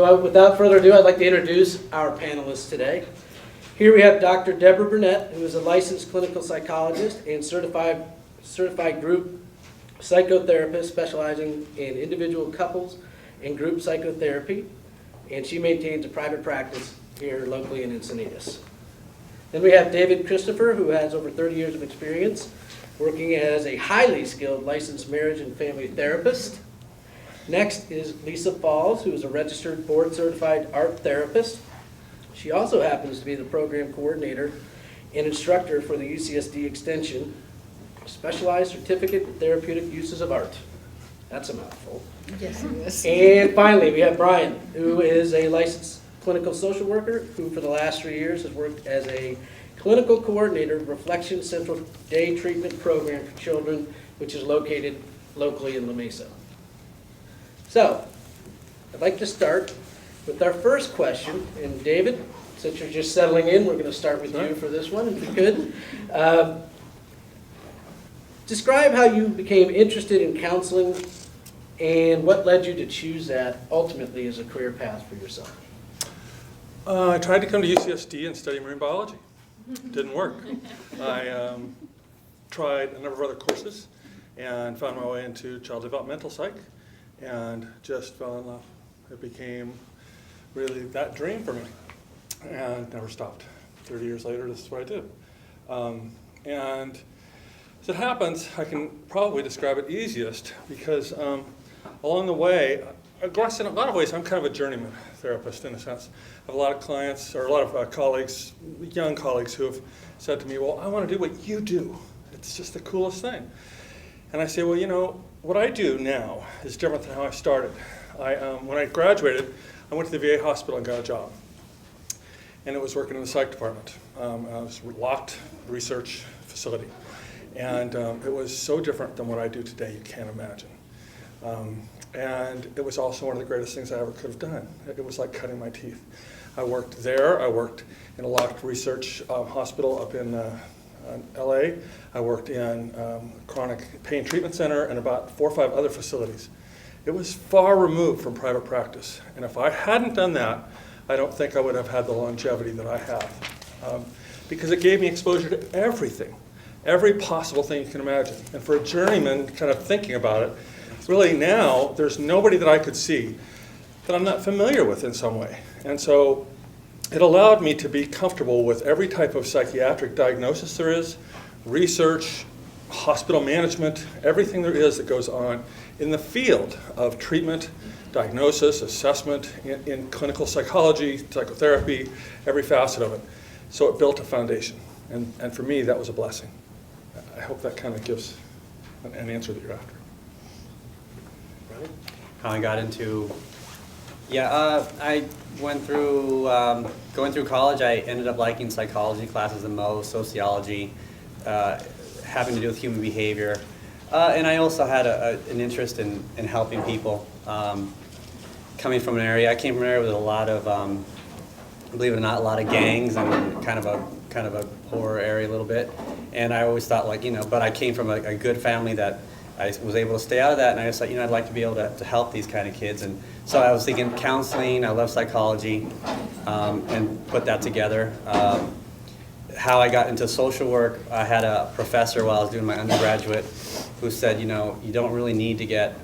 So without further ado, I'd like to introduce our panelists today. Here we have Dr. Deborah Burnett, who is a licensed clinical psychologist and certified group psychotherapist specializing in individual couples and group psychotherapy, and she maintains a private practice here locally in Encinitas. Then we have David Christopher, who has over 30 years of experience working as a highly skilled licensed marriage and family therapist. Next is Lisa Falls, who is a registered board-certified art therapist. She also happens to be the program coordinator and instructor for the UCSD Extension Specialized Certificate in Therapeutic Uses of Art. That's a mouthful. Yes, it is. And finally, we have Brian, who is a licensed clinical social worker who for the last 3 years has worked as a clinical coordinator of Reflection Central Day Treatment Program for Children, which is located locally in La Mesa. So, I'd like to start with our first question. And David, since you're just settling in, we're going to start with you for this one, if you could. Describe how you became interested in counseling and what led you to choose that ultimately as a career path for yourself. I tried to come to UCSD and study marine biology. Didn't work. I tried a number of other courses and found my way into child developmental psych and just fell in love. It became really that dream for me and never stopped. 30 years later, this is what I do. And as it happens, I can probably describe it easiest because along the way, I guess in a lot of ways, I'm kind of a journeyman therapist in a sense. I have a lot of clients or a lot of colleagues, young colleagues who have said to me, well, I want to do what you do. It's just the coolest thing. And I say, well, you know, what I do now is different than how I started. When I graduated, I went to the VA hospital and got a job. And it was working in the psych department. I was a locked research facility. And it was so different than what I do today, you can't imagine. And it was also one of the greatest things I ever could have done. It was like cutting my teeth. I worked there. I worked in a locked research hospital up in LA. I worked in chronic pain treatment center and about 4 or 5 other facilities. It was far removed from private practice. And if I hadn't done that, I don't think I would have had the longevity that I have. Because it gave me exposure to everything, every possible thing you can imagine. And for a journeyman kind of thinking about it, really now, there's nobody that I could see that I'm not familiar with in some way. And so it allowed me to be comfortable with every type of psychiatric diagnosis there is, research, hospital management, everything there is that goes on in the field of treatment, diagnosis, assessment, in clinical psychology, psychotherapy, every facet of it. So it built a foundation. And for me, that was a blessing. I hope that kind of gives an answer that you're after. How I got into, I went through, going through college, I ended up liking psychology classes the most, sociology, having to do with human behavior. And I also had an interest in helping people. Coming from an area, I came from an area with a lot of, believe it or not, a lot of gangs and kind of a poor area a little bit. And I always thought but I came from a good family that I was able to stay out of that, and I just thought, I'd like to be able to help these kind of kids. And so I was thinking counseling, I love psychology, and put that together. How I got into social work, I had a professor while I was doing my undergraduate who said, you don't really need to get,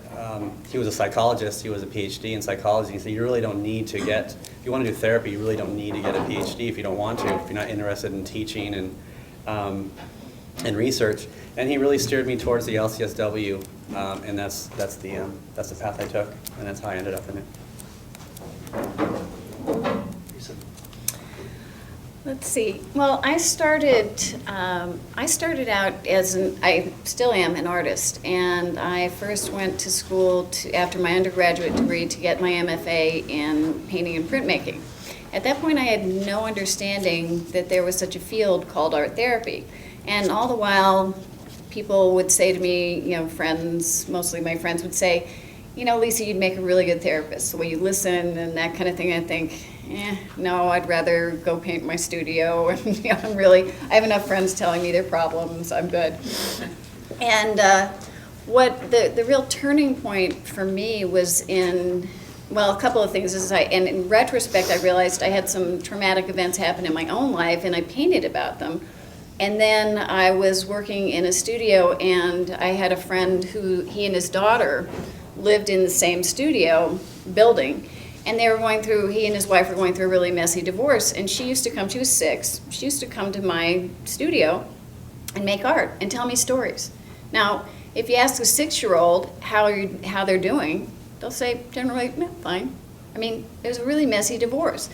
he was a psychologist, he was a PhD in psychology, he said, you really don't need to get, if you want to do therapy, you really don't need to get a PhD if you don't want to, if you're not interested in teaching and research. And he really steered me towards the LCSW, and that's the path I took, and that's how I ended up in it. Let's see. Well, I started out I still am an artist, and I first went to school after my undergraduate degree to get my MFA in painting and printmaking. At that point, I had no understanding that there was such a field called art therapy, and all the while, people would say to me, friends, mostly my friends would say, Lisa, you'd make a really good therapist. The way you listen and that kind of thing, I think, no, I'd rather go paint my studio. And I have enough friends telling me their problems. I'm good. And what the real turning point for me was in well, a couple of things. And in retrospect, I realized I had some traumatic events happen in my own life, and I painted about them. And then I was working in a studio, and I had a friend who, he and his daughter lived in the same studio building. And they were going through, he and his wife were going through a really messy divorce. And she used to come, she was 6, she used to come to my studio and make art and tell me stories. Now, if you ask a 6-year-old how they're doing, they'll say generally, fine. I mean, it was a really messy divorce.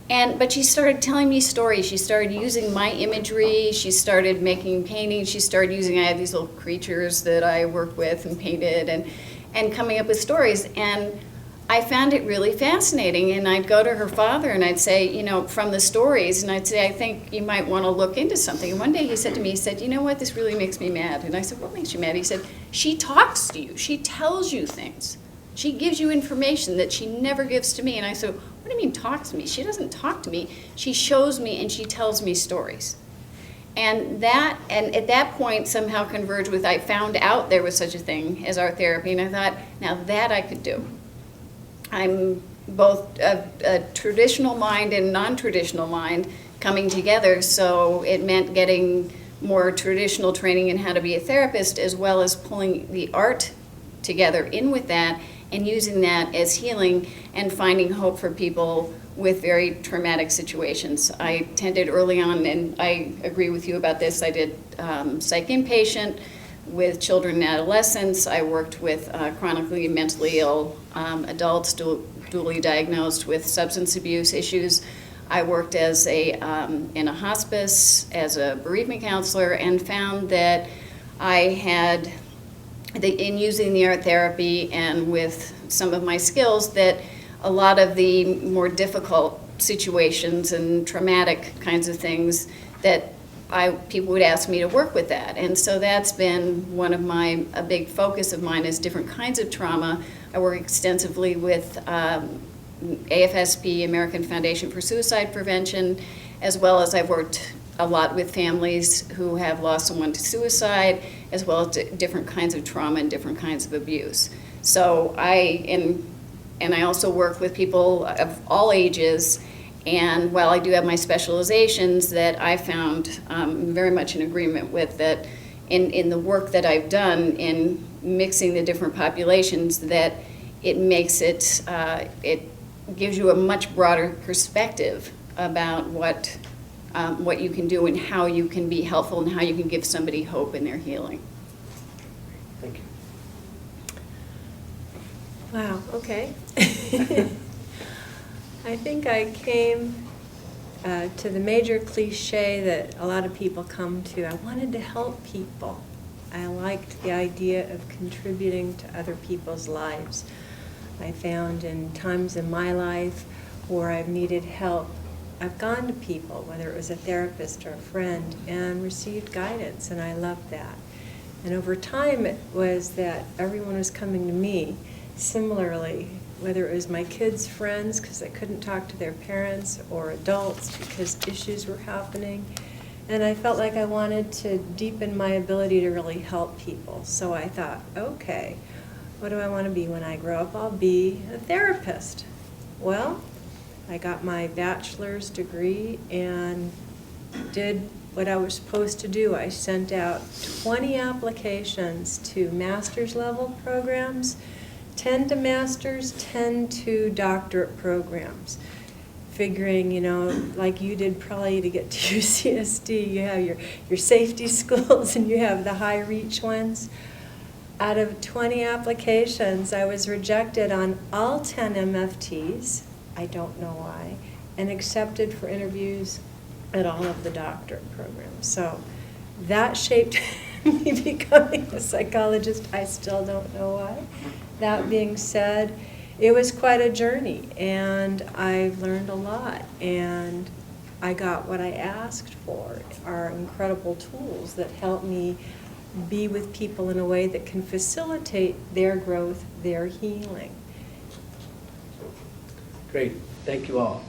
But she started telling me stories. She started using my imagery. She started making paintings. She started using, I have these little creatures that I work with and painted and coming up with stories. And I found it really fascinating. And I'd go to her father and I'd say, you know, from the stories, and I'd say, I think you might want to look into something. And one day he said to me, he said, you know what, this really makes me mad. And I said, what makes you mad? He said, she talks to you. She tells you things. She gives you information that she never gives to me. And I said, what do you mean talk to me? She doesn't talk to me. She shows me and she tells me stories. And at that point somehow converged with, I found out there was such a thing as art therapy, and I thought, now that I could do. I'm both a traditional mind and non-traditional mind coming together, so it meant getting more traditional training in how to be a therapist, as well as pulling the art together in with that and using that as healing and finding hope for people with very traumatic situations. I tended early on, and I agree with you about this, I did psych inpatient with children and adolescents. I worked with chronically mentally ill adults, dually diagnosed with substance abuse issues. I worked as in a hospice as a bereavement counselor, and found that I had, in using the art therapy and with some of my skills, that a lot of the more difficult situations and traumatic kinds of things that people would ask me to work with that. And so that's been one of a big focus of mine, is different kinds of trauma. I work extensively with AFSP, American Foundation for Suicide Prevention, as well as I've worked a lot with families who have lost someone to suicide, as well as different kinds of trauma and different kinds of abuse. So and I also work with people of all ages, and while I do have my specializations that I found very much in agreement with, that in the work that I've done in mixing the different populations, that it makes it gives you a much broader perspective about what you can do and how you can be helpful and how you can give somebody hope in their healing. Thank you. Wow, okay. I think I came to the major cliche that a lot of people come to. I wanted to help people. I liked the idea of contributing to other people's lives. I found in times in my life where I've needed help, I've gone to people, whether it was a therapist or a friend, and received guidance, and I loved that. And over time it was that everyone was coming to me. Similarly, whether it was my kids' friends because they couldn't talk to their parents, or adults because issues were happening. And I felt like I wanted to deepen my ability to really help people. So I thought, okay, what do I want to be when I grow up? I'll be a therapist. Well, I got my bachelor's degree and did what I was supposed to do. I sent out 20 applications to master's level programs, 10 to master's, 10 to doctorate programs. Figuring, you know, like you did probably to get to UCSD, you have your safety schools and you have the high reach ones. Out of 20 applications, I was rejected on all 10 MFTs, I don't know why, and accepted for interviews at all of the doctorate programs. So that shaped me becoming a psychologist. I still don't know why. That being said, it was quite a journey, and I've learned a lot, and I got what I asked for, are incredible tools that help me be with people in a way that can facilitate their growth, their healing. Great. Thank you all.